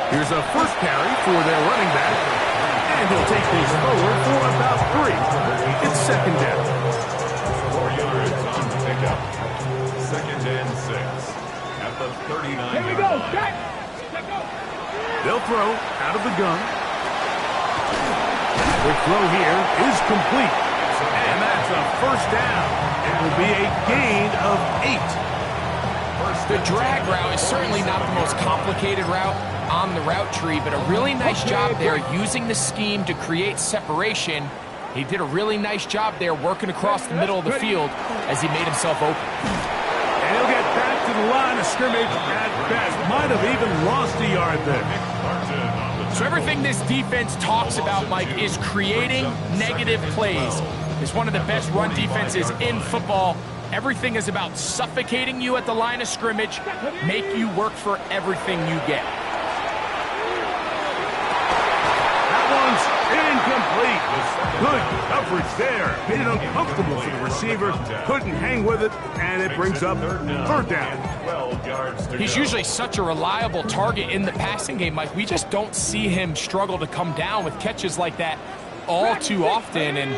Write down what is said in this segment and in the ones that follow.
Here's a first carry for their running back. And he'll take things forward for about 3. It's second down. 4 yards on the pickup. Second and 6 at the 39-yard Here we go. line. They'll throw out of the gun. The throw here is complete. And that's a first down. It will be a gain of 8. The drag route is certainly not the most complicated route on the route tree, but a really nice job there using the scheme to create separation. He did a really nice job there working across the middle of the field as he made himself open. And he'll get back to the line of scrimmage at best. Might have even lost a yard there. So everything this defense talks about, Mike, is creating negative plays. It's one of the best run defenses in football. Everything is about suffocating you at the line of scrimmage, make you work for everything you get. That one's incomplete. Good coverage there. Made it uncomfortable for the receiver. Couldn't hang with it, and it brings up third down. He's usually such a reliable target in the passing game, Mike. We just don't see him struggle to come down with catches like that all too often. And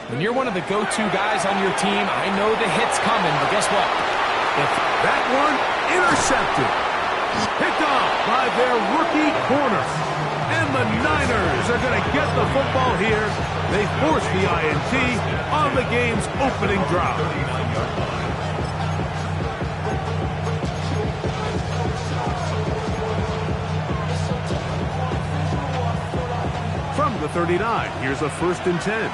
when you're one of the go-to guys on your team, I know the hit's coming, but guess what? If that one intercepted. Picked off by their rookie corner. And the Niners are going to get the football here. They force the INT on the game's opening drive. From the 39, here's a 1st and 10.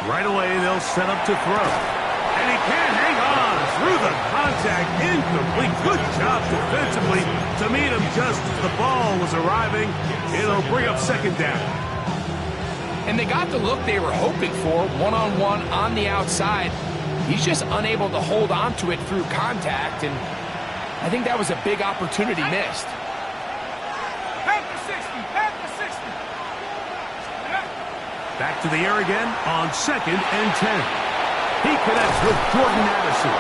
Right away, they'll set up to throw. And he can't hang on through the contact. Incomplete. Good job defensively to meet him just as the ball was arriving. It'll bring up second down. And they got the look they were hoping for, one-on-one on the outside. He's just unable to hold on to it through contact, and I think that was a big opportunity missed. Back to the air again on 2nd and 10. He connects with Jordan Addison.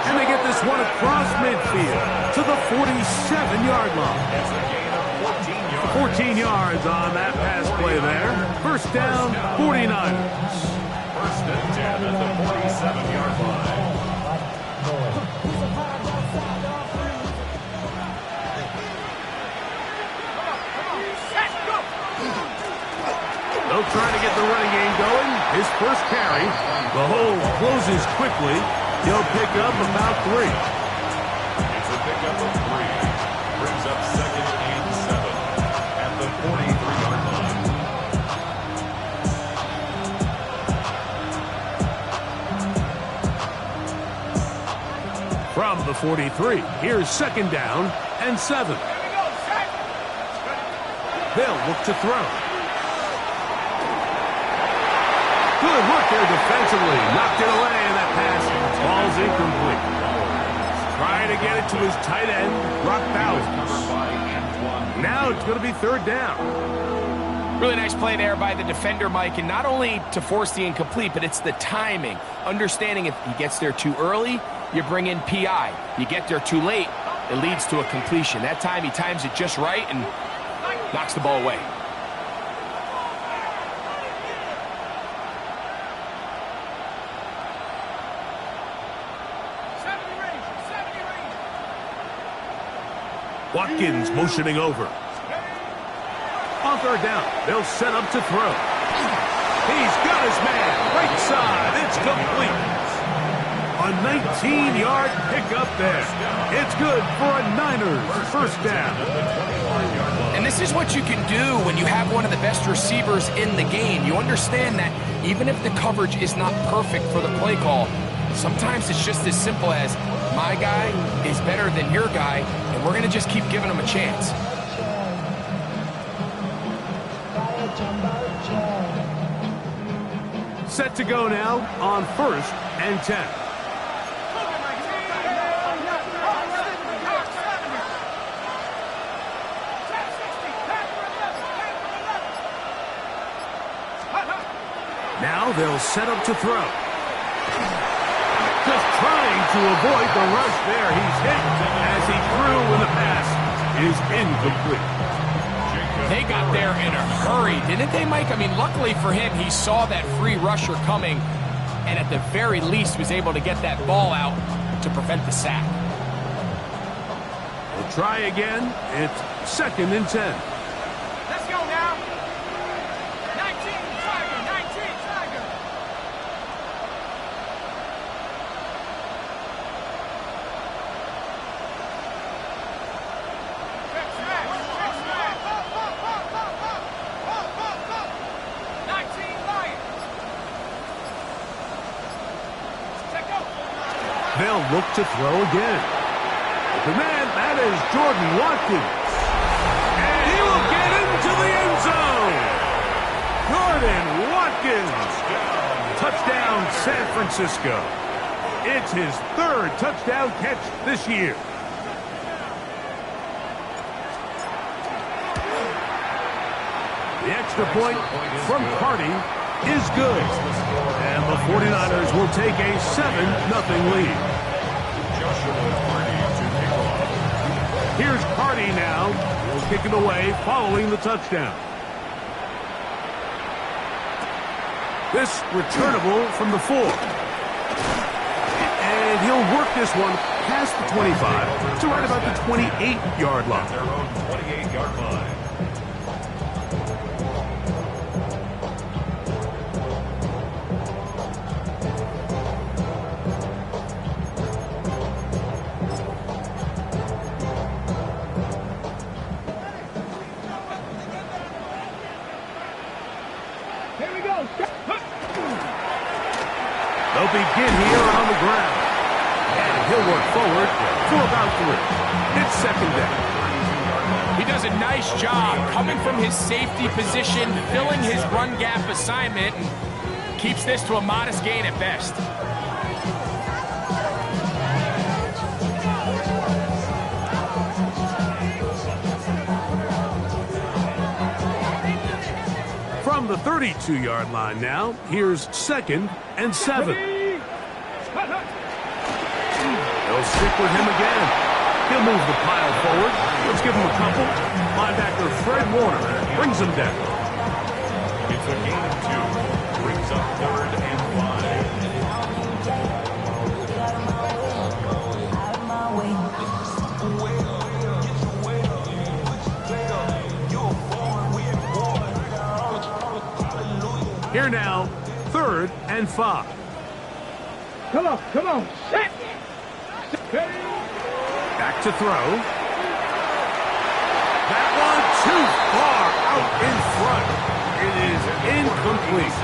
And they get this one across midfield to the 47-yard line. 14 yards on that pass play there. First down, 49ers. First and 10 at the 47-yard line. They'll try to get the running game going. His first carry. The hole closes quickly. He'll pick up about 3. It's a pickup of 3. Brings up 2nd and 7 at the 43-yard line. From the 43, here's 2nd down and 7. They'll look to throw. Good work there defensively. Knocked it away, and that pass falls incomplete. Trying to get it to his tight end, Brock Bowers. Now it's going to be 3rd down. Really nice play there by the defender, Mike, and not only to force the incomplete, but it's the timing. Understanding if he gets there too early, you bring in PI. You get there too late, it leads to a completion. That time he times it just right and knocks the ball away. Watkins motioning over. On 3rd down, they'll set up to throw. He's got his man. Right side. It's complete. A 19-yard pickup there. It's good for a Niners first down. And this is what you can do when you have one of the best receivers in the game. You understand that even if the coverage is not perfect for the play call, sometimes it's just as simple as my guy is better than your guy, and we're going to just keep giving him a chance. Set to go now on 1st and 10. Now they'll set up to throw. Just trying to avoid the rush there. He's hit as he threw when the pass is incomplete. They got there in a hurry, didn't they, Mike? I mean, luckily for him, he saw that free rusher coming and at the very least was able to get that ball out to prevent the sack. We'll try again. It's 2nd and 10. Let's go now. 19, Tiger, 19, Tiger. Check smash, check smash. 19 Lions. Check out. They'll look to throw again. The man, that is Jordan Watkins. And he will get into the end zone. Jordan Watkins. Touchdown, San Francisco. It's his 3rd touchdown catch this year. The extra point from Carty is good. And the 49ers will take a 7-0 lead. Here's Carty now. He'll kick it away following the touchdown. This returnable from the 4. And he'll work this one past the 25 to right about the 28-yard line. Their own 28-yard line. They'll begin here on the ground. And he'll work forward for about 3. It's 2nd down. He does a nice job coming from his safety position, filling his run gap assignment, and keeps this to a modest gain at best. From the 32-yard line now, here's 2nd and 7. They'll stick with him again. He'll move the pile forward. Let's give him a couple. Linebacker Fred Warner brings him down. It's a gain of 2. Brings up 3rd and 5. Here now, 3rd and 5. Come on, set. Back to throw. That one too far out in front. It is incomplete.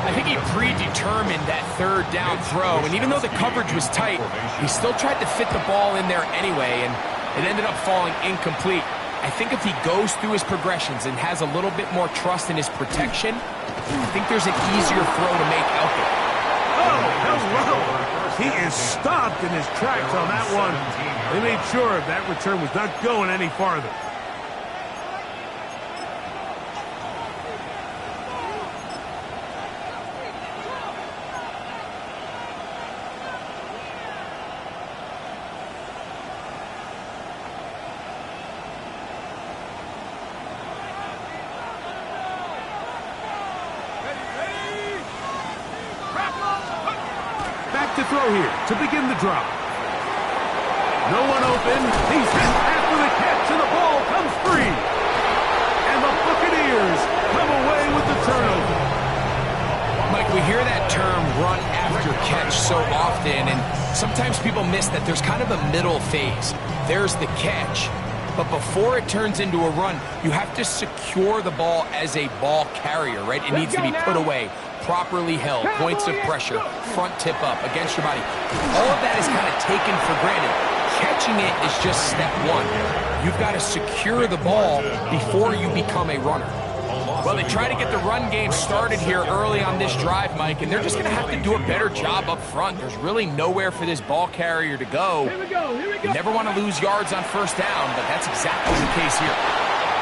I think he predetermined that 3rd down throw, and even though the coverage was tight, he still tried to fit the ball in there anyway, and it ended up falling incomplete. I think if he goes through his progressions and has a little bit more trust in his protection, I think there's an easier throw to make out there. Oh, hello. He is stopped in his tracks on that one. They made sure that return was not going any farther. To throw here to begin the drop. No one open. He's hit after the catch, and the ball comes free. And the Buccaneers come away with the turnover. Mike, we hear that term run after catch so often, and sometimes people miss that there's kind of a middle phase. There's the catch, but before it turns into a run, you have to secure the ball as a ball carrier, right? It needs to be put away, properly held, points of pressure, front tip up against your body. All of that is kind of taken for granted. Catching it is just step 1. You've got to secure the ball before you become a runner. Well, they try to get the run game started here early on this drive, Mike, and they're just going to have to do a better job up front. There's really nowhere for this ball carrier to go. You never want to lose yards on 1st down, but that's exactly the case here.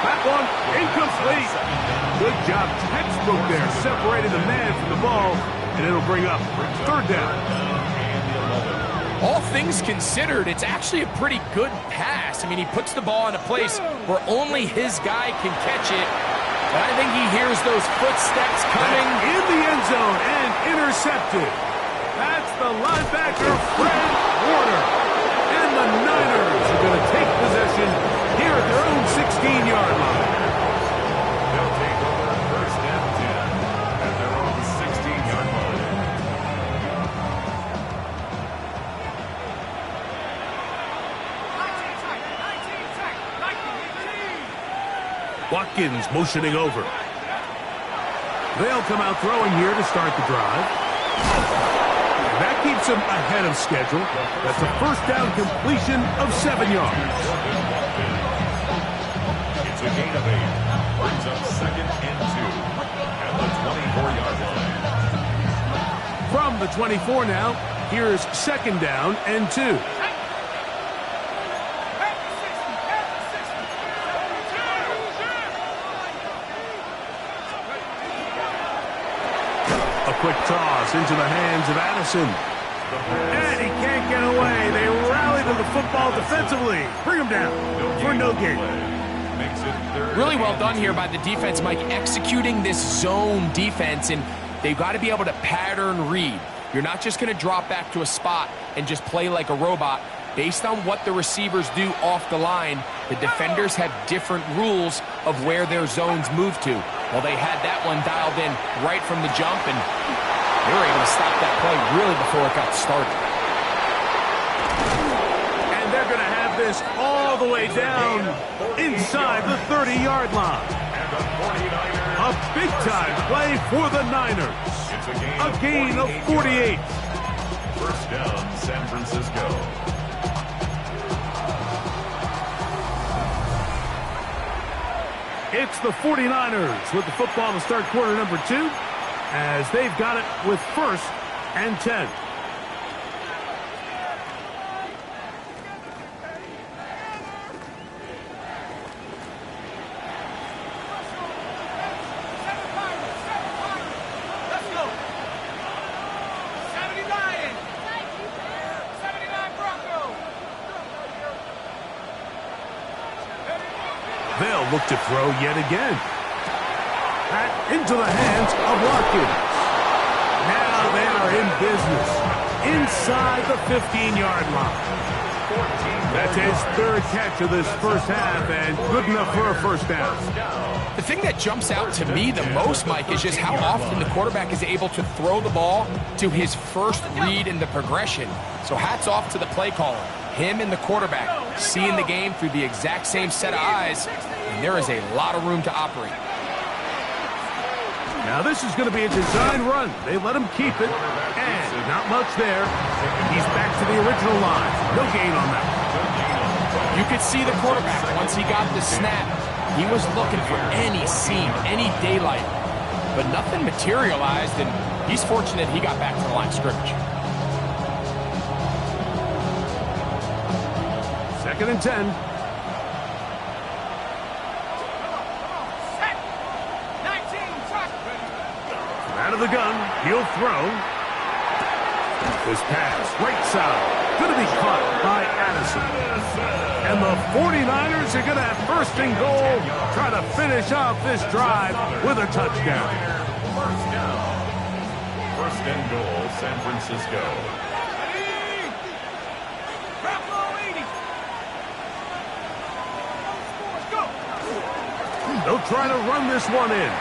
That one incomplete. Good job, textbook there, separating the man from the ball, and it'll bring up third down. All things considered, it's actually a pretty good pass. I mean, he puts the ball in a place where only his guy can catch it. But I think he hears those footsteps coming. In the end zone and intercepted. That's the linebacker, Fred Warner. And the Niners are going to take possession here at their own 16-yard line. They'll take over first and 10 at their own 16-yard line. Watkins motioning over. They'll come out throwing here to start the drive. And that keeps them ahead of schedule. That's a first down completion of 7 yards. It's a gain of 8. Brings up second and 2 at the 24-yard line. From the 24 now, here's second down and 2. A quick toss into the hands of Addison. And he can't get away. They rally to the football defensively. Bring him down for no gain. Really well done here by the defense, Mike, executing this zone defense, and they've got to be able to pattern read. You're not just going to drop back to a spot and just play like a robot. Based on what the receivers do off the line, the defenders have different rules of where their zones move to. Well, they had that one dialed in right from the jump, and they were able to stop that play really before it got started. And they're going to have this all the way down inside the 30-yard line. A big-time play for the Niners. A gain of 48. First down, San Francisco. It's the 49ers with the football to start quarter number 2, as they've got it with first and 10. They'll look to throw yet again. Into the hands of Watkins. Now they are in business inside the 15-yard line. That's his third catch of this first half, and good enough for a first down. The thing that jumps out to me the most, Mike, is just how often the quarterback is able to throw the ball to his first read in the progression. So hats off to the play caller. Him and the quarterback seeing the game through the exact same set of eyes, and there is a lot of room to operate. Now this is going to be a design run. They let him keep it, and not much there. He's back to the original line. No gain on that. You could see the quarterback, once he got the snap, he was looking for any seam, any daylight, but nothing materialized, and he's fortunate he got back to the line of scrimmage. Second and 10. Out of the gun, he'll throw. This pass, right side, going to be caught by Addison. And the 49ers are going to have first and goal, try to finish off this drive with a touchdown. First and goal, San Francisco. They'll try to run this one in.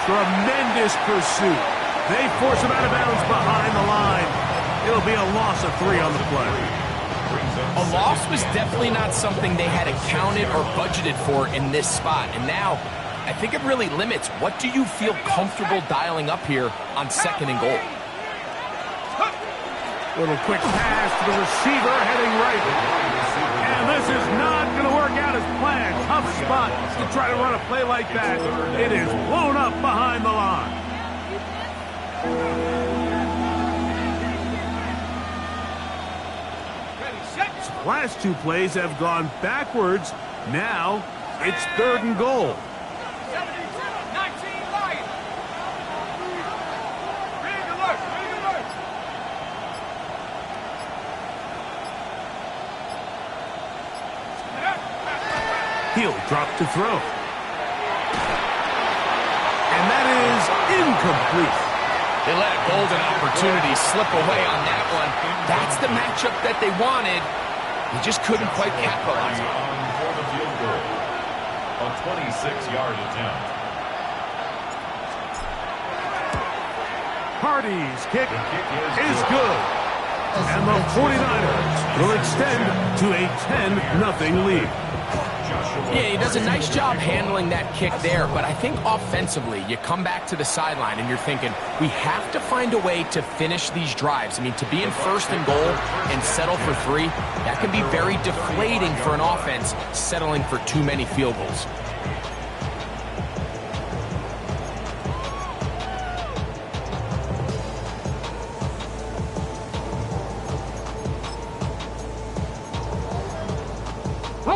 Tremendous pursuit. They force him out of bounds behind the line. It'll be a loss of 3 on the play. A loss was definitely not something they had accounted or budgeted for in this spot. And now, I think it really limits. What do you feel comfortable dialing up here on second and goal? Little quick pass to the receiver heading right. And this is not going to work out as planned. Tough spot to try to run a play like that. It is blown up behind the line. His last 2 plays have gone backwards. Now it's third and goal. He'll drop to throw. And that is incomplete. They let a golden opportunity slip away on that one. That's the matchup that they wanted. He just couldn't quite capitalize on it. For the field goal. A 26-yard attempt. Hardy's kick is good. And the 49ers will extend to a 10-0 lead. Yeah, he does a nice job handling that kick there, but I think offensively, you come back to the sideline and you're thinking, we have to find a way to finish these drives. I mean, to be in first and goal and settle for 3, that can be very deflating for an offense settling for too many field goals.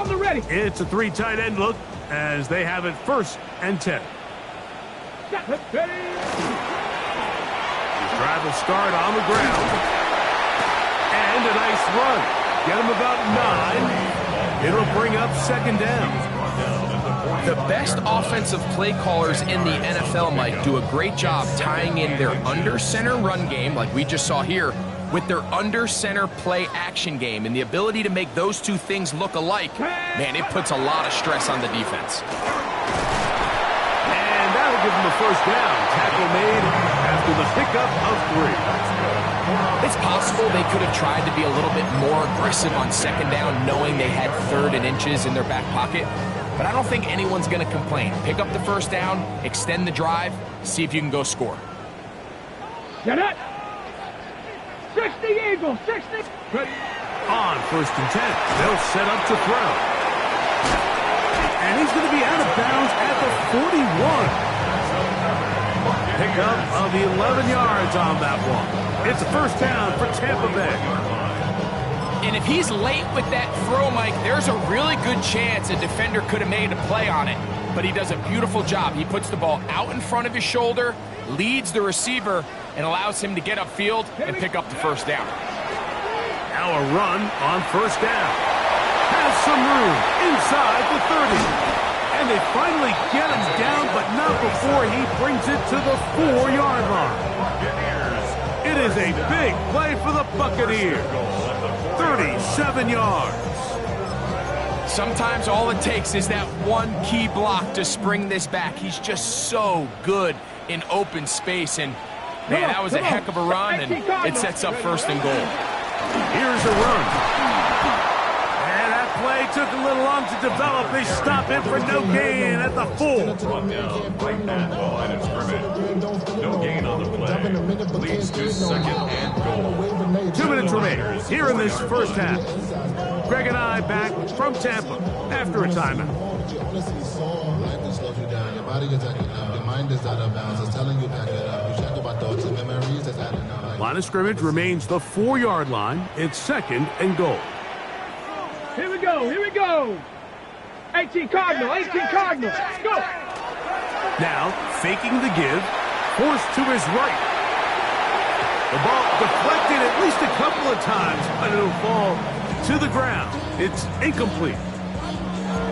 Ready. It's a 3 tight end look as they have it 1st and 10. Ready. Drive will start on the ground. And a nice run. Get him about 9. It'll bring up 2nd down. The best offensive play callers in the NFL, Mike, do a great job tying in their under center run game, like we just saw here, with their under center play action game, and the ability to make those two things look alike, man, it puts a lot of stress on the defense. And that'll give them a 1st down. Tackle made after the pickup of 3. It's possible they could have tried to be a little bit more aggressive on 2nd down, knowing they had 3rd and inches in their back pocket, but I don't think anyone's going to complain. Pick up the 1st down, extend the drive, see if you can go score. Get it. 60 Eagles, 60. Ready. On 1st and 10. They'll set up to throw. And he's going to be out of bounds at the 41. Pickup of 11 yards on that one. It's a 1st down for Tampa Bay. And if he's late with that throw, Mike, there's a really good chance a defender could have made a play on it. But he does a beautiful job. He puts the ball out in front of his shoulder, leads the receiver, and allows him to get upfield and pick up the 1st down. Now a run on 1st down. Has some room inside the 30. And they finally get him down, but not before he brings it to the 4-yard line. It is a big play for the Buccaneers. 37 yards. Sometimes all it takes is that one key block to spring this back. He's just so good in open space, and man, that was a heck of a run, and it sets up 1st and goal. Here's a run. And that play took a little long to develop. They stop it for no gain at the 4. Brought down right at the line of scrimmage. No gain on the play. Leads to 2nd and goal. 2 minutes remaining here in this 1st half. Greg and I back from Tampa after a timeout. Line of scrimmage remains the 4-yard line. It's 2nd and goal. Here we go, here we go. 18 Cardinal, 18 Cardinal. Go. Now, faking the give, forced to his right. The ball deflected at least a couple of times, but it'll fall to the ground. It's incomplete.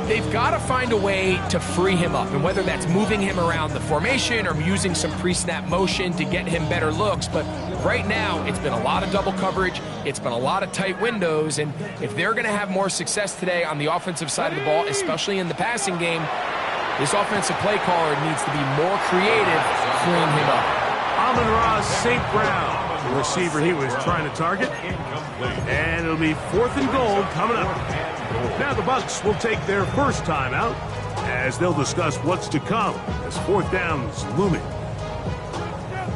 They've got to find a way to free him up, and whether that's moving him around the formation or using some pre-snap motion to get him better looks, but right now it's been a lot of double coverage, it's been a lot of tight windows, and if they're going to have more success today on the offensive side of the ball, especially in the passing game, this offensive play caller needs to be more creative freeing him up. Amon-Ra St. Brown, the receiver he was trying to target, and it'll be 4th and goal coming up. Now the Bucs will take their 1st timeout as they'll discuss what's to come as 4th down's looming.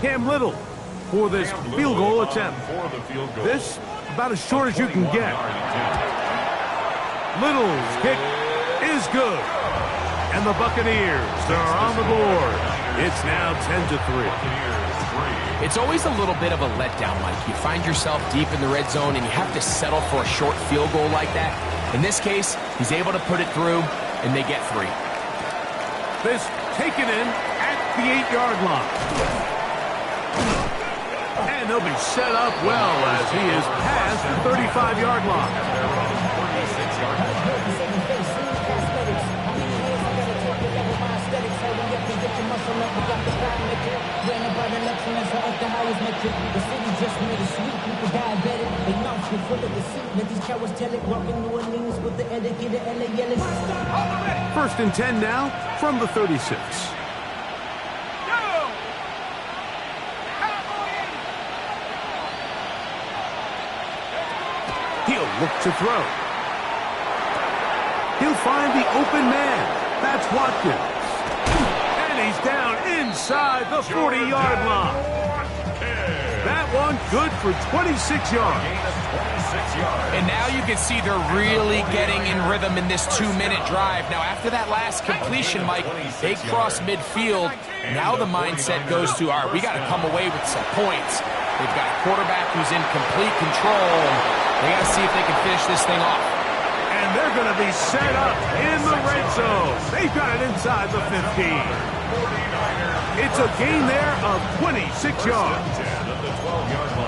Cam Little for this field goal attempt. This about as short as you can get. Little's kick is good. And the Buccaneers are on the board. It's now 10-3. It's always a little bit of a letdown, Mike. You find yourself deep in the red zone and you have to settle for a short field goal like that. In this case, he's able to put it through, and they get 3. This taken in at the 8-yard line. And they'll be set up well as he is past the 35-yard line. First and 10 now from the 36. He'll look to throw. He'll find the open man. That's Watkins. And he's down inside the 40-yard line. That one good for 26 yards. And now you can see they're really getting in rhythm in this 2-minute drive. Now, after that last completion, Mike, they cross midfield. Now the mindset goes to, all right, we got to come away with some points. They've got a quarterback who's in complete control. They got to see if they can finish this thing off. And they're going to be set up in the red zone. They've got it inside the 15. It's a gain there of 26 yards.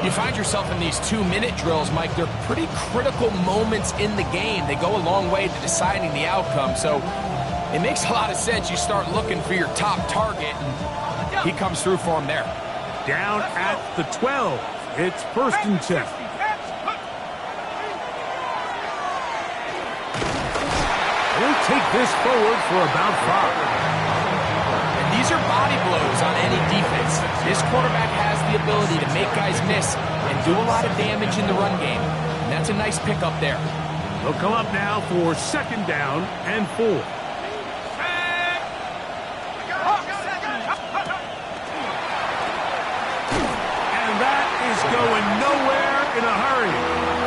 You find yourself in these 2-minute drills, Mike. They're pretty critical moments in the game. They go a long way to deciding the outcome. So it makes a lot of sense. You start looking for your top target, and he comes through for him there. Down at the 12. It's first and 10. They'll take this forward for about 5. And these are body blows on any defense. This quarterback has the ability to make guys miss and do a lot of damage in the run game. And that's a nice pickup there. They'll come up now for second down and 4. And that is going nowhere in a hurry.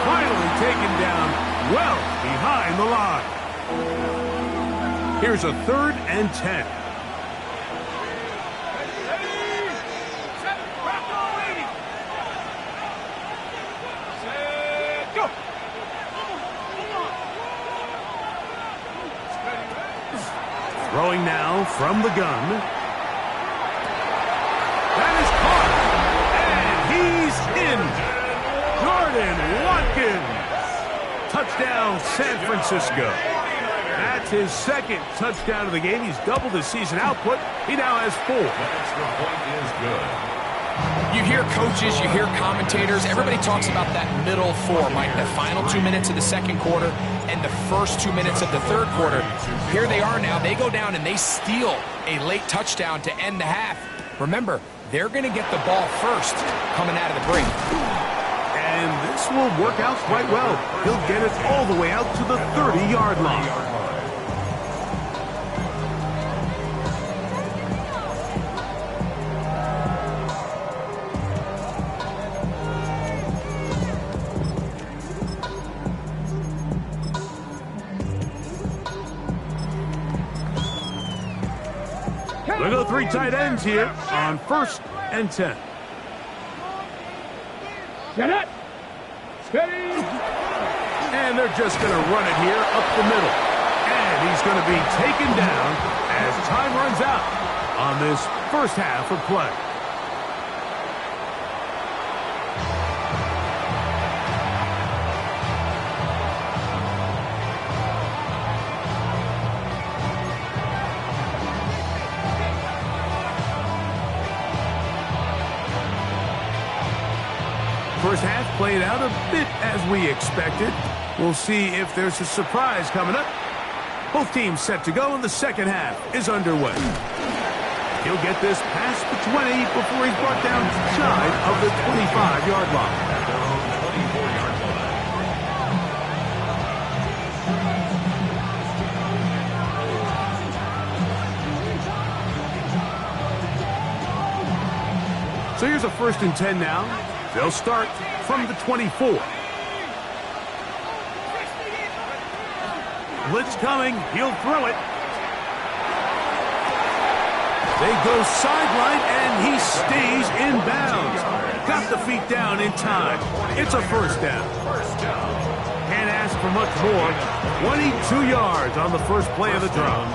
Finally taken down well behind the line. Here's a third and 10. Throwing now from the gun. That is caught. And he's in. Jordan Watkins. Touchdown, San Francisco. That's his second touchdown of the game. He's doubled his season output. He now has 4. The extra point is good. You hear coaches, you hear commentators, everybody talks about that middle 4, Mike, the final 2 minutes of the second quarter and the first 2 minutes of the third quarter. Here they are now. They go down and they steal a late touchdown to end the half. Remember, they're going to get the ball first coming out of the break. And this will work out quite well. He'll get it all the way out to the 30-yard line. We'll go 3 tight ends here on first and 10. Get it. Steady. And they're just going to run it here up the middle. And he's going to be taken down as time runs out on this first half of play. First half played out a bit as we expected. We'll see if there's a surprise coming up. Both teams set to go, and the second half is underway. He'll get this past the 20 before he's brought down shy of the 25-yard line. At their own 24-yard line. So here's a first and 10 now. They'll start from the 24. Blitz coming. He'll throw it. They go sideline, and he stays in bounds. Got the feet down in time. It's a first down. Can't ask for much more. 22 yards on the first play of the drive.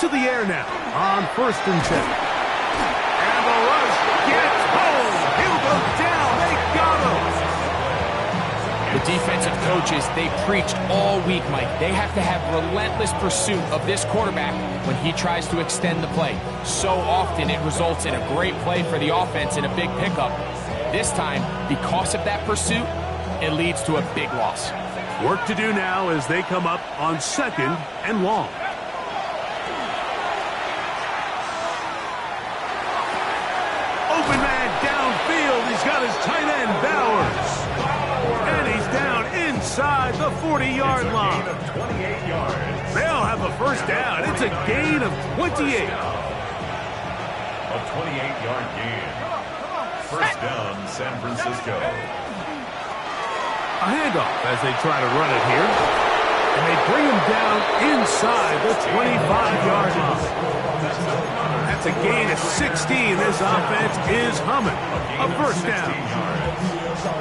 to the air now on 1st and 10. And the rush gets home. He'll go down. They got him. The defensive coaches, they preached all week, Mike. They have to have relentless pursuit of this quarterback when he tries to extend the play. So often it results in a great play for the offense and a big pickup. This time, because of that pursuit, it leads to a big loss. Work to do now as they come up on 2nd and long. Open man downfield. He's got his tight end, Bowers. And he's down inside the 40-yard line. Gain of 28 yards. They'll have a first down. It's a gain of 28. A 28-yard gain. First down, San Francisco. A handoff as they try to run it here. And they bring him down inside the 25-yard line. That's a gain of 16. This offense is humming. A first down.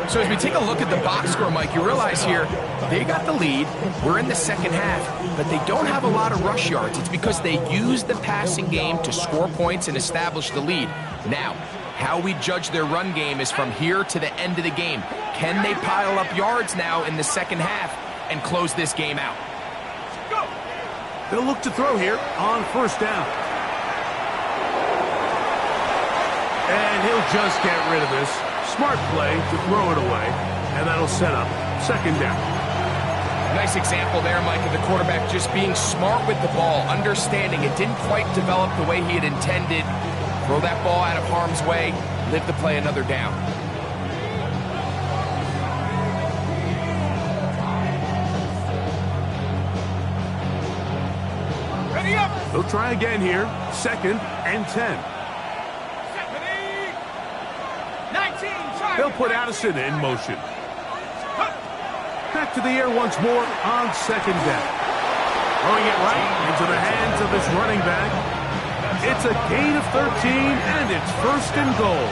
So as we take a look at the box score, Mike, you realize here they got the lead. We're in the second half, but they don't have a lot of rush yards. It's because they use the passing game to score points and establish the lead. Now, how we judge their run game is from here to the end of the game. Can they pile up yards now in the second half and close this game out? They'll look to throw here on 1st down. And he'll just get rid of this. Smart play to throw it away, and that'll set up 2nd down. Nice example there, Mike, of the quarterback just being smart with the ball, understanding it didn't quite develop the way he had intended. Throw that ball out of harm's way, live to play another down. Ready up. They'll try again here. 2nd and 10. 19. They'll put Addison in motion. Back to the air once more on 2nd down. Throwing it right into the hands of his running back. It's a gain of 13, and it's 1st and goal.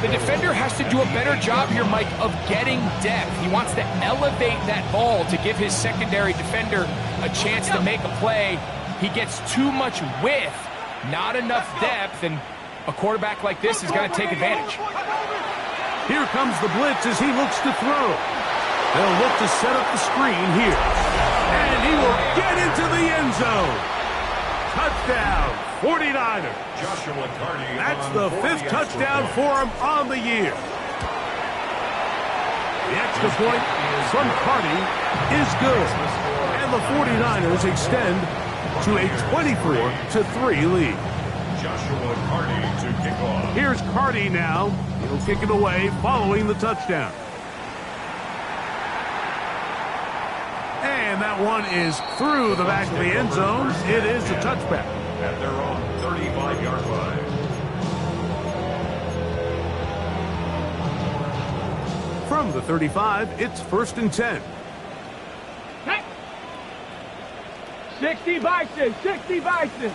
The defender has to do a better job here, Mike, of getting depth. He wants to elevate that ball to give his secondary defender a chance to make a play. He gets too much width, not enough depth, and a quarterback like this is going to take advantage. Here comes the blitz as he looks to throw. They'll look to set up the screen here. And he will get into the end zone. Touchdown, 49ers. Joshua Carney. That's the 5th touchdown for him on the year. The extra point from Carney is good. And the 49ers extend to a 24-3 lead. Joshua Carney to kick off. Here's Carney now. He'll kick it away following the touchdown. And that one is through the back of the end zone. It is a touchback. At their own 35-yard line. From the 35, it's 1st and 10. 60 Bison. 60 Bison.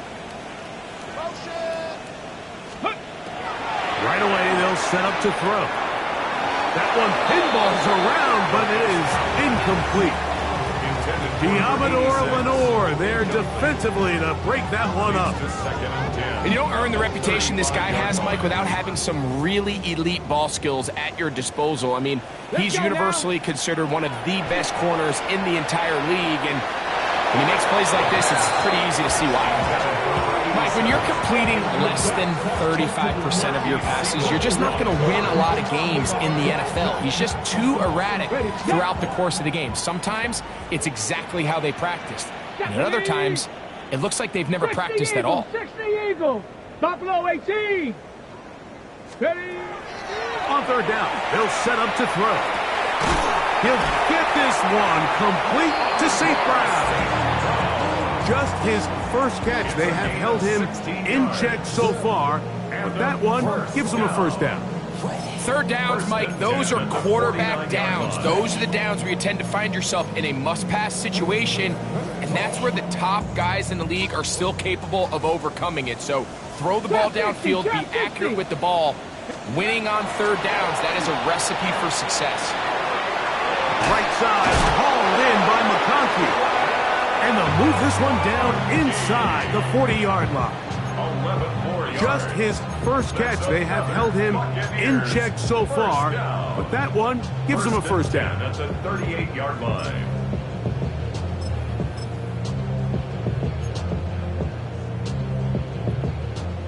Right away, they'll set up to throw. That one pinballs around, but it is incomplete. Diamador Lenore there defensively to break that one up. And you don't earn the reputation this guy has, Mike, without having some really elite ball skills at your disposal. I mean, he's universally considered one of the best corners in the entire league, and when he makes plays like this, it's pretty easy to see why. Mike, when you're completing less than 35% of your passes, you're just not going to win a lot of games in the NFL. He's just too erratic throughout the course of the game. Sometimes it's exactly how they practiced. And at other times, it looks like they've never practiced at all. 60 Eagle. Buffalo 18. Ready. On 3rd down, they'll set up to throw. He'll get this one complete to St. Brown. Just his first catch. They have held him in check so far, but that one gives him a first down. 3rd downs, Mike, those are quarterback downs. Those are the downs where you tend to find yourself in a must-pass situation, and that's where the top guys in the league are still capable of overcoming it. So throw the ball downfield, be accurate with the ball. Winning on 3rd downs, that is a recipe for success. Right side, hauled in by McConkey. And they'll move this one down inside the 40-yard line. 11 more yards. Just his first catch. They have held him in check so far, but that one gives him a first down. That's a 38-yard line.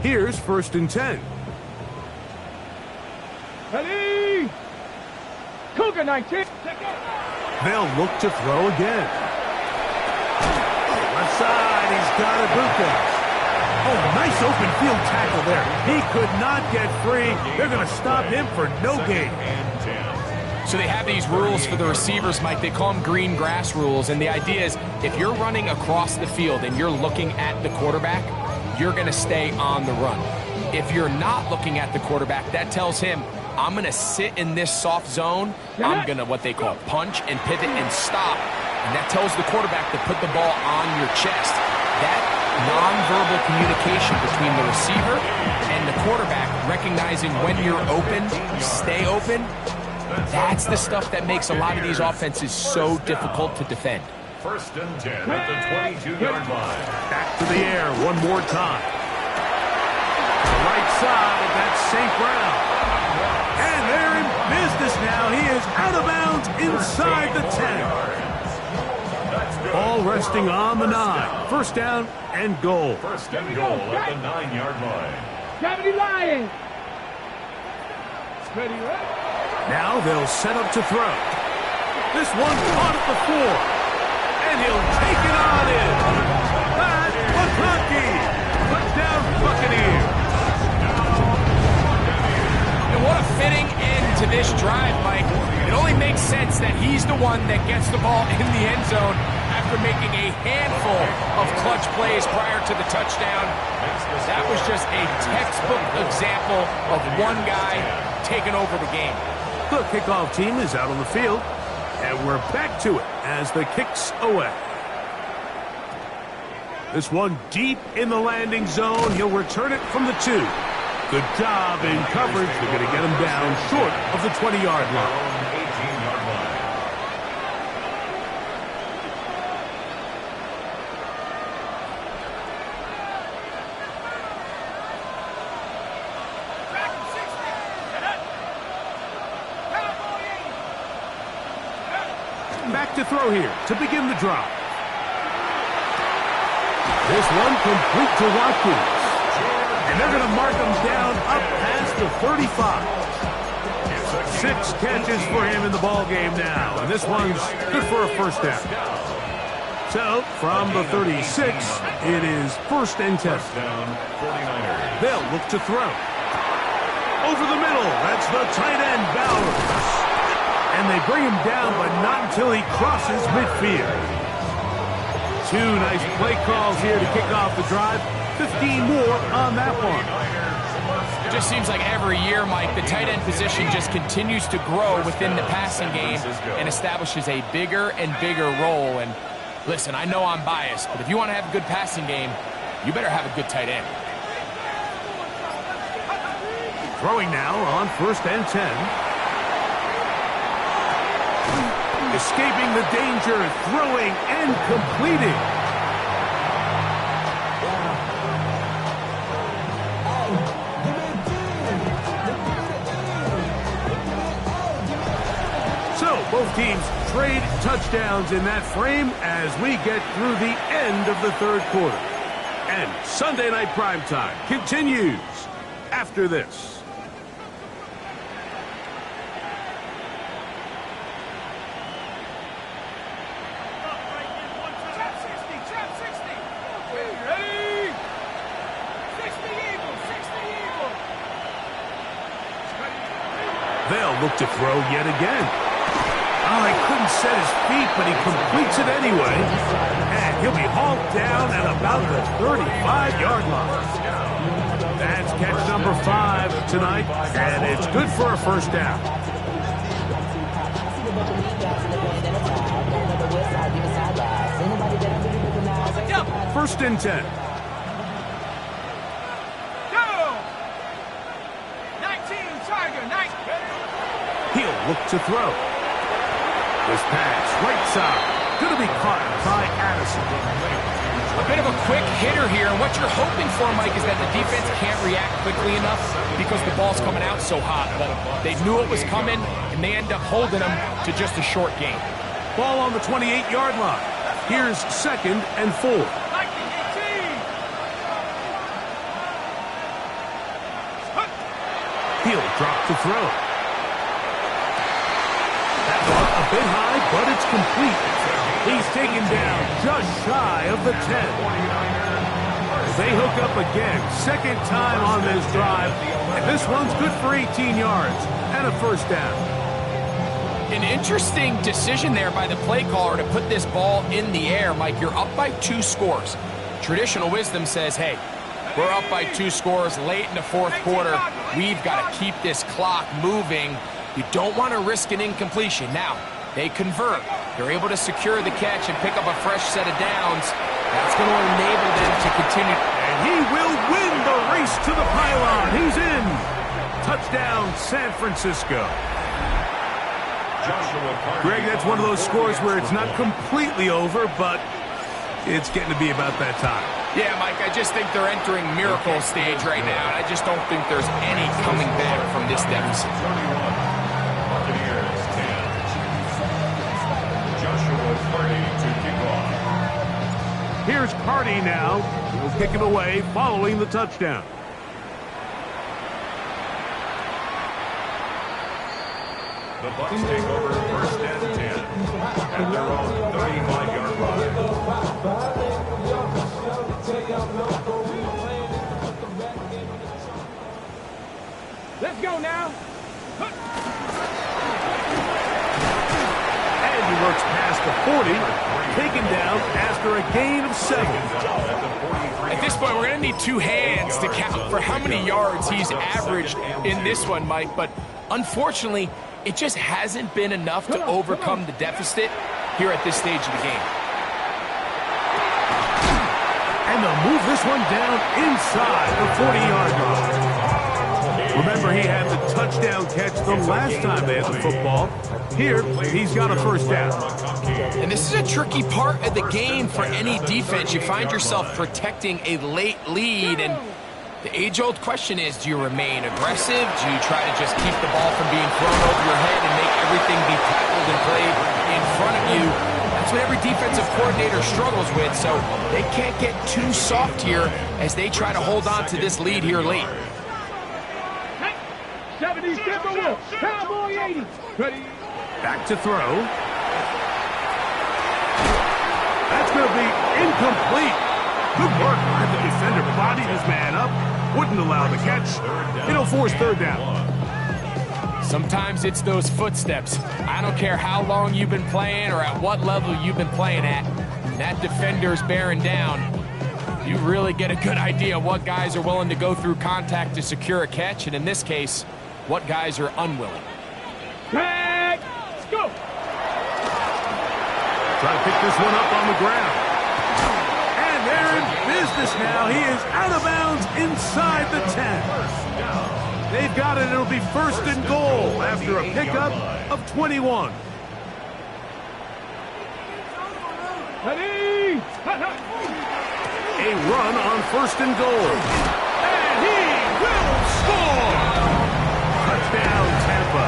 Here's 1st and 10. Ready? Cougar 19. They'll look to throw again. Left side, he's got Ibuka. Oh, nice open field tackle there. He could not get free. They're going to stop him for no gain. So they have these rules for the receivers, Mike. They call them green grass rules. And the idea is if you're running across the field and you're looking at the quarterback, you're going to stay on the run. If you're not looking at the quarterback, that tells him, I'm going to sit in this soft zone. I'm going to what they call punch and pivot and stop. And that tells the quarterback to put the ball on your chest. That nonverbal communication between the receiver and the quarterback, recognizing when you're open, stay open, that's the stuff that makes a lot of these offenses so difficult to defend. 1st and 10 at the 22-yard line. Back to the air one more time. The right side, that's St. Brown. And they're in business now. He is out of bounds inside the 10. Ball resting on the 9. First down and goal. 1st and goal at the 9-yard line. Gravity Lion. Ready, right? Now they'll set up to throw. This one caught at the 4. And he'll take it on in. Pat McConkey. Touchdown Buccaneers. And what a fitting end to this drive, Mike. It only makes sense that he's the one that gets the ball in the end zone after making a handful of clutch plays prior to the touchdown. That was just a textbook example of one guy taking over the game. The kickoff team is out on the field, and we're back to it as the kick's away. This one deep in the landing zone. He'll return it from the 2. Good job in coverage. They're going to get him down short of the 20-yard line. 18-yard line. Back to throw here to begin the drive. This one complete to Watkins. And they're going to mark him down up past the 35. 6 catches for him in the ball game now. And this one's good for a first down. So, from the 36, it is 1st and 10. First down, 49ers. They'll look to throw. Over the middle, that's the tight end, Bowers. And they bring him down, but not until he crosses midfield. 2 nice play calls here to kick off the drive. 15 more on that one. It just seems like every year, Mike, the tight end position just continues to grow within the passing game and establishes a bigger and bigger role. And listen, I know I'm biased, but if you want to have a good passing game, you better have a good tight end. Throwing now on 1st and 10. Escaping the danger, throwing and completing. So, both teams trade touchdowns in that frame as we get through the end of the 3rd quarter. And Sunday Night Primetime continues after this. They'll look to throw yet again. Oh, he couldn't set his feet, but he completes it anyway. And he'll be hauled down at about the 35-yard line. That's catch number 5 tonight, and it's good for a first down. First and 10. He'll look to throw. This pass, right side, going to be caught by Addison. A bit of a quick hitter here, and what you're hoping for, Mike, is that the defense can't react quickly enough because the ball's coming out so hot. But they knew it was coming, and they end up holding them to just a short game. Ball on the 28-yard line. Here's 2nd and 4. He'll drop to throw. That ball a bit high, but it's complete. He's taken down just shy of the 10. They hook up again, 2nd time on this drive, and this one's good for 18 yards and a 1st down. An interesting decision there by the play caller to put this ball in the air. Mike, you're up by 2 scores. Traditional wisdom says, hey, we're up by 2 scores late in the 4th quarter. We've got to keep this clock moving. You don't want to risk an incompletion. Now, they convert. They're able to secure the catch and pick up a fresh set of downs. That's going to enable them to continue. And he will win the race to the pylon. He's in. Touchdown, San Francisco. Greg, that's one of those scores where it's not completely over, but it's getting to be about that time. Yeah, Mike, I just think they're entering miracle stage right now, and I just don't think there's any coming back from this deficit. Here's Carty now. He'll kick it away following the touchdown. The Bucs take over 1st and 10 at their own 35-yard line. Let's go now. And he works past the 40, taken down after a gain of 7. At this point, we're going to need 2 hands to count for how many yards he's averaged in this one, Mike. But unfortunately, it just hasn't been enough to overcome the deficit here at this stage of the game. And they'll move this one down inside the 40-yard line. Remember, he had the touchdown catch the last time they had the football. Here, he's got a 1st down. And this is a tricky part of the game for any defense. You find yourself protecting a late lead, and the age-old question is, do you remain aggressive? Do you try to just keep the ball from being thrown over your head and make everything be tackled and played in front of you? That's what every defensive coordinator struggles with, so they can't get too soft here as they try to hold on to this lead here late. 70 Timberwolves, Cowboy 80. Ready? Back to throw. That's going to be incomplete. Good work by the defender. Bodied his man up. Wouldn't allow the catch. It'll force 3rd down. Sometimes it's those footsteps. I don't care how long you've been playing or at what level you've been playing at. That defender's bearing down. You really get a good idea of what guys are willing to go through contact to secure a catch, and in this case, what guys are unwilling. Back. Let's go. Try to pick this one up on the ground. And they're in business now. He is out of bounds inside the 10. They've got it. It'll be 1st and goal after a pickup of 21. Ready? A run on 1st and goal. And he will score! Touchdown, Tampa.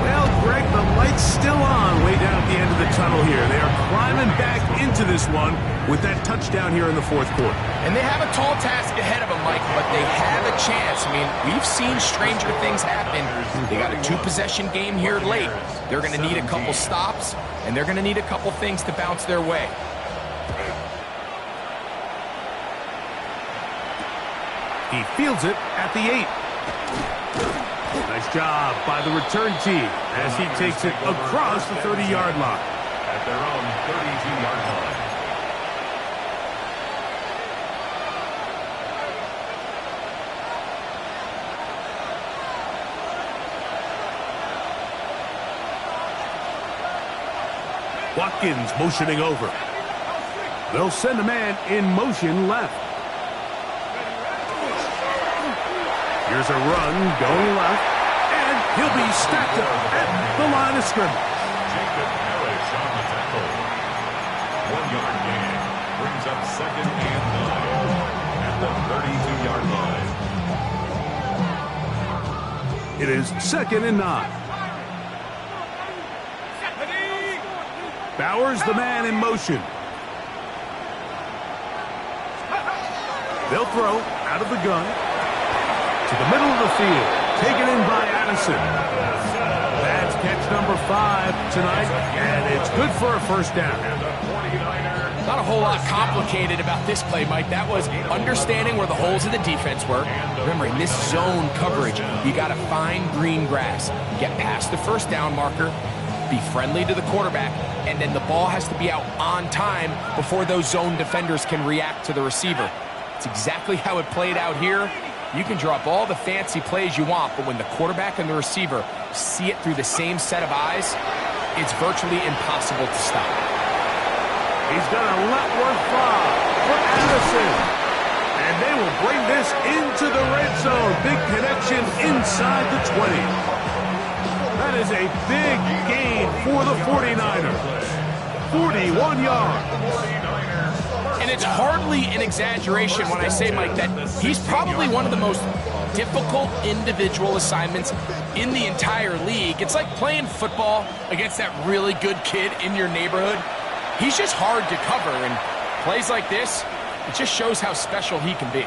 Well, Greg, the light's still on way down at the end of the tunnel here. They are climbing back into this one with that touchdown here in the 4th quarter. And they have a tall task ahead of them, Mike, but they have a chance. I mean, we've seen stranger things happen. They got a 2-possession game here late. They're going to need a couple stops, and they're going to need a couple things to bounce their way. He fields it at the 8. Nice job by the return team as he takes it across the 30-yard line. At their own 32-yard line. Watkins motioning over. They'll send a man in motion left. Here's a run going left, and He'll be stacked up at the line of scrimmage. Jacob Harris on the tackle. 1-yard gain. Brings up second and 9 at the 32-yard line. It is second and 9. Bowers, the man in motion. They'll throw out of the gun to the middle of the field. Taken in by Addison. That's catch number 5 tonight, and it's good for a first down. Not a whole lot complicated about this play, Mike. That was understanding where the holes of the defense were. Remember, in this zone coverage, you got to find green grass. Get past the first down marker, be friendly to the quarterback, and then the ball has to be out on time before those zone defenders can react to the receiver. It's exactly how it played out here. You can draw up all the fancy plays you want, but when the quarterback and the receiver see it through the same set of eyes, it's virtually impossible to stop. He's going to let one fly for Addison. And they will bring this into the red zone. Big connection inside the 20. That is a big gain for the 49ers. 41 yards. And it's hardly an exaggeration when I say, Mike, that he's probably one of the most difficult individual assignments in the entire league. It's like playing football against that really good kid in your neighborhood. He's just hard to cover, and plays like this, it just shows how special he can be.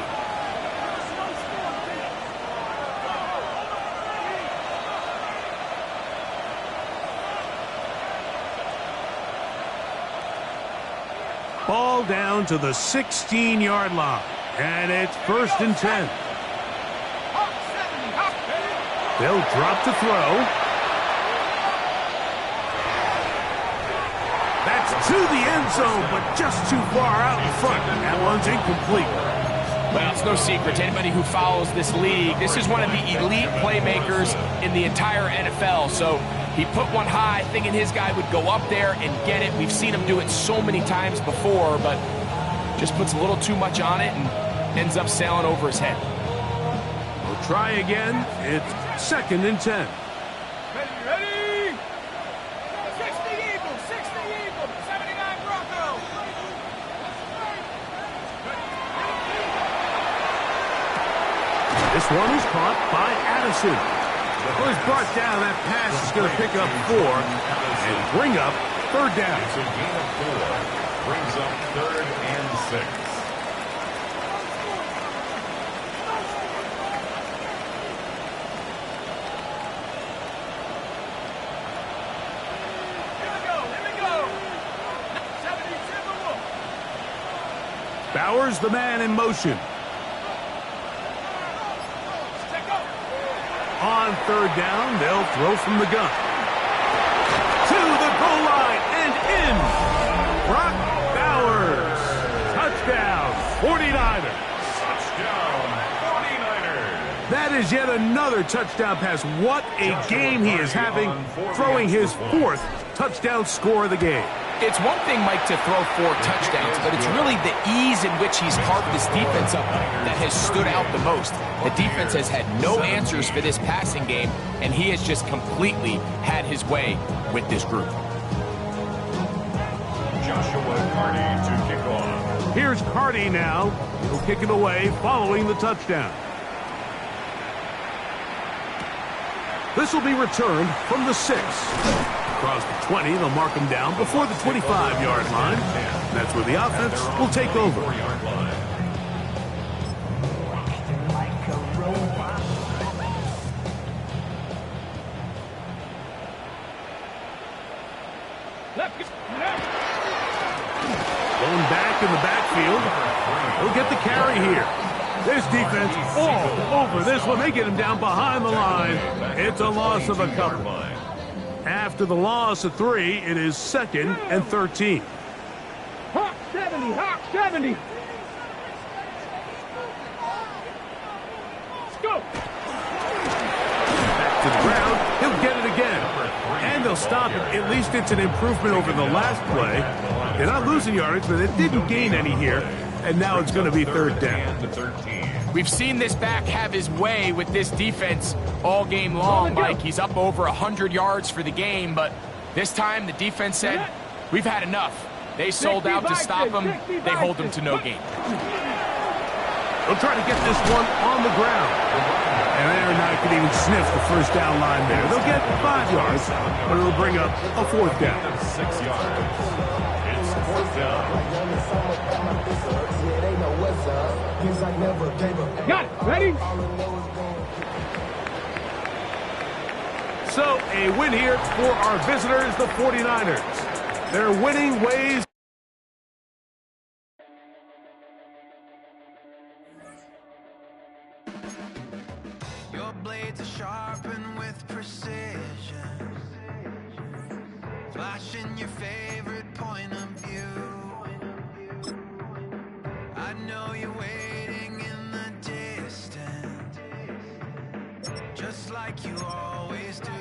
Ball down to the 16-yard line, and it's first and 10. They'll drop to throw. That's to the end zone, but just too far out in front. That one's incomplete. Well, it's no secret to anybody who follows this league. This is one of the elite playmakers in the entire NFL. So he put one high, thinking his guy would go up there and get it. We've seen him do it so many times before, but just puts a little too much on it and ends up sailing over his head. We'll try again. It's second and 10. Ready? 60 Eagles, 79 Broncos. This one is caught by Addison. Well, he's brought down. That pass is going to pick up 4 and bring up third down. It's a gain of 4. Brings up third and 6. Bowers, the man in motion. On third down, they'll throw from the gun. To the goal line and in. Brock Bowers. Touchdown, 49ers. Touchdown, 49ers. That is yet another touchdown pass. What a game he is having, throwing his 4th touchdown score of the game. It's one thing, Mike, to throw 4 touchdowns, but it's really the ease in which he's carved this defense up that has stood out the most. The defense has had no answers for this passing game, and he has just completely had his way with this group. Joshua Carney to kick off. Here's Carney now. He'll kick it away following the touchdown. This will be returned from the 6. Across the 20, they'll mark him down before the 25-yard line. That's where the offense will take over. Going back in the backfield. He'll get the carry here. This defense all over this one. They get him down behind the line. It's a loss of a couple. After the loss of 3, it is second and 13. Hawk 70, Hawk 70. Let's go. Back to the ground. He'll get it again. And they'll stop it. At least it's an improvement over the last play. They're not losing yardage, but it didn't gain any here. And now it's going to be third down. And 13. We've seen this back have his way with this defense all game long, Mike. He's up over 100 yards for the game, but this time the defense said, we've had enough. They sold out to stop him. They hold him to no gain. They'll try to get this one on the ground. And they're not going to even sniff the first down line there. They'll get 5 yards, but it'll bring up a 4th down. 6 yards. It's 4th down. Got it. Ready? So a win here for our visitors, the 49ers. Their winning ways. Your blades are sharpened with precision, flashing your favorite point of view. I know you're waiting in the distance, just like you always do,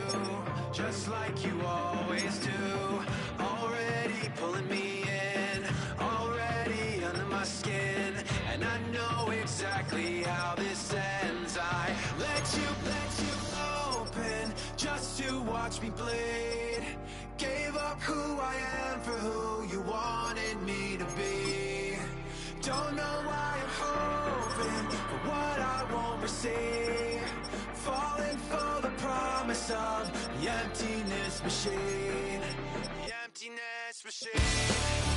just like you always do. Already pulling me in, already under my skin, and I know exactly how this ends. I let you open just to watch me bleed. Gave up who I am for who you wanted me to be. Don't know why I'm hoping for what I won't receive. Falling for the promise of the emptiness machine. The emptiness machine.